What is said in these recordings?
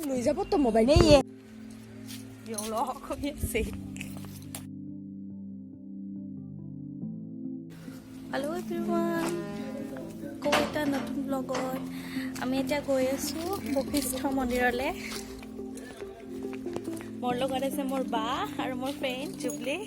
লৈ যাব তো মোবাইল নেই Yolo কৰি আছে হেল্ল' এভৰিৱান আকৌ এটা নতুন ব্লগত আমি এতিয়া গৈ আছোঁ বশিষ্ঠ মন্দিৰলৈ মোৰ লগত আছে মোৰ বা আৰু মোৰ friend jubilee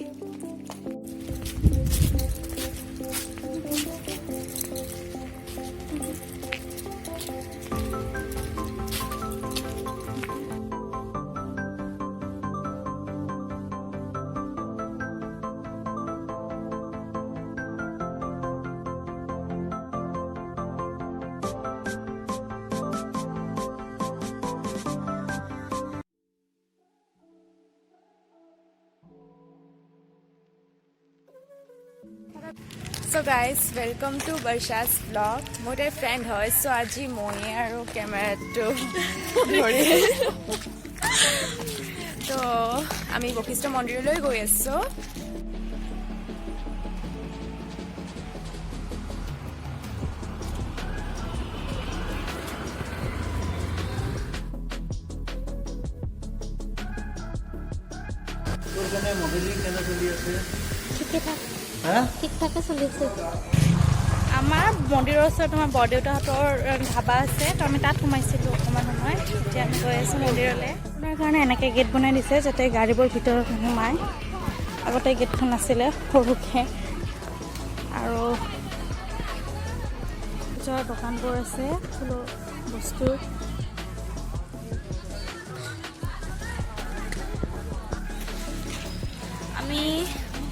So guys, welcome to Barsha's vlog. মোৰ ফ্ৰেণ্ড হয় so আজি মই আৰু কেমেৰাটো ধৰি তো আমি বশিষ্ঠ মন্দিৰলৈ গৈ আছোঁ তোৰ কাৰণে মডেলিং কেনে চলি আছে ঠিক ঠাকে চলিছে আমাৰ মন্দিৰৰ ওচৰত তোমাৰ বৰদেউতাহঁতৰ ধাবা আছে তো আমি তাত সোমাইছিলোঁ অকণমান সময় এতিয়া আমি গৈ আছোঁ মন্দিৰলৈ আপোনাৰ কাৰণে এনেকৈ গেট বনাই দিছে যাতে গাড়ীবোৰ ভিতৰত সোমায় আগতে গেটখন আছিলে সৰুকৈ আৰু ওচৰৰ দোকানবোৰ আছে ফুলৰ বস্তু আমি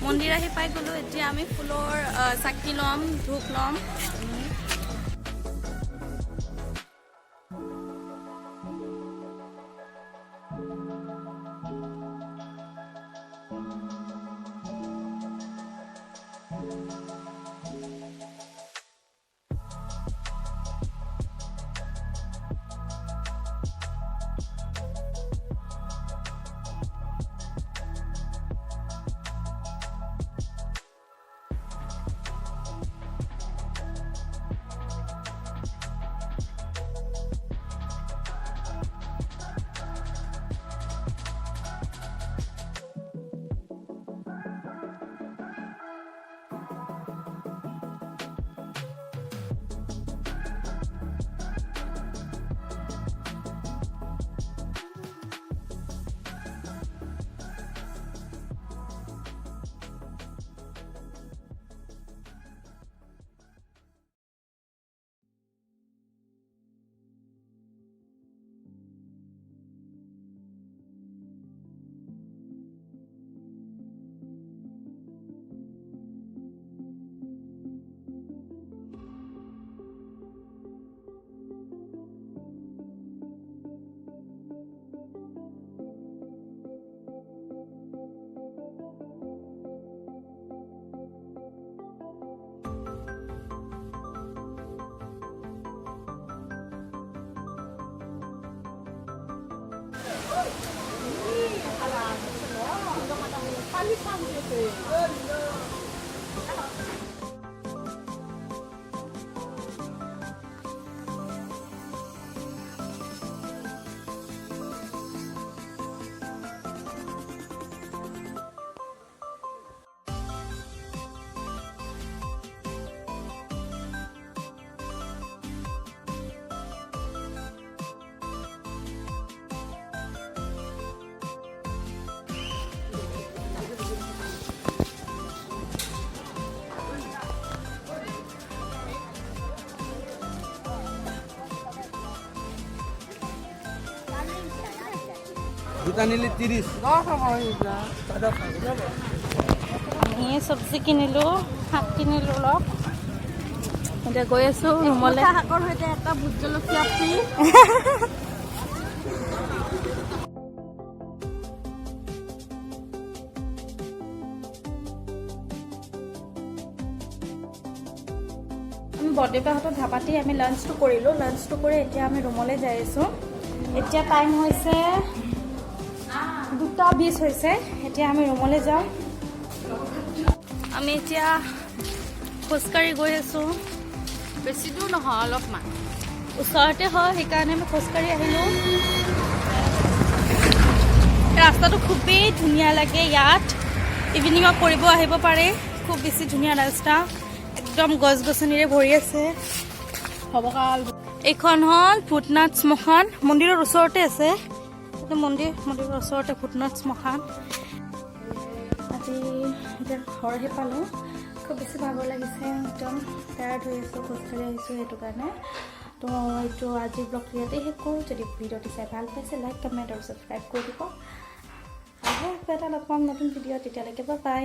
মন্দিৰ আহি পাই গ'লোঁ এতিয়া আমি ফুলৰ চাকি ল'ম ধূপ ল'ম দুটা নিলে 30 আমি চব্জি কিনিলোঁ শাক কিনিলোঁ অলপ এতিয়া গৈ আছোঁ ৰুমলৈ শাকৰ সৈতে এটা ভোট জলকীয়া ফ্ৰী আমি বৰদেউতাহঁতৰ ধাবাতে আমি লাঞ্চটো কৰিলোঁ লাঞ্চটো কৰি এতিয়া আমি ৰুমলৈ যাই আছোঁ এতিয়া টাইম হৈছে 2:20 হৈছে এতিয়া আমি ৰুমলৈ যাওঁ আমি এতিয়া খোজকাঢ়ি গৈ আছোঁ বেছি দূৰ নহয় অলপমান ওচৰতে হয় সেইকাৰণে আমি খোজকাঢ়ি আহিলোঁ ৰাস্তাটো খুবেই ধুনীয়া লাগে ইয়াত ইভিনিঙত কৰিব আহিব পাৰে খুব বেছি ধুনীয়া ৰাস্তা একদম গছ গছনিৰে ভৰি আছে হবকাল এইখন হ'ল ভূতনাথ শ্মশান মন্দিৰৰ ওচৰতে আছে এইটো মন্দিৰৰ ওচৰতে ভূতনাথ শ্মশান আজি এতিয়া ঘৰ আহি পালোঁ খুব বেছি ভাগৰ লাগিছে একদম টায়াৰ্ড হৈ আছোঁ খোজকাঢ়ি আহিছোঁ সেইটো কাৰণে তো এইটো আজিৰ ব্লগটো ইয়াতে শেষ কৰোঁ যদি ভিডিঅ'টো চাই ভাল পাইছে লাইক কমেণ্ট আৰু ছাবস্ক্ৰাইব কৰি দিব আৰু এটা লগ পাম নতুন ভিডিঅ' তেতিয়ালৈকে বাই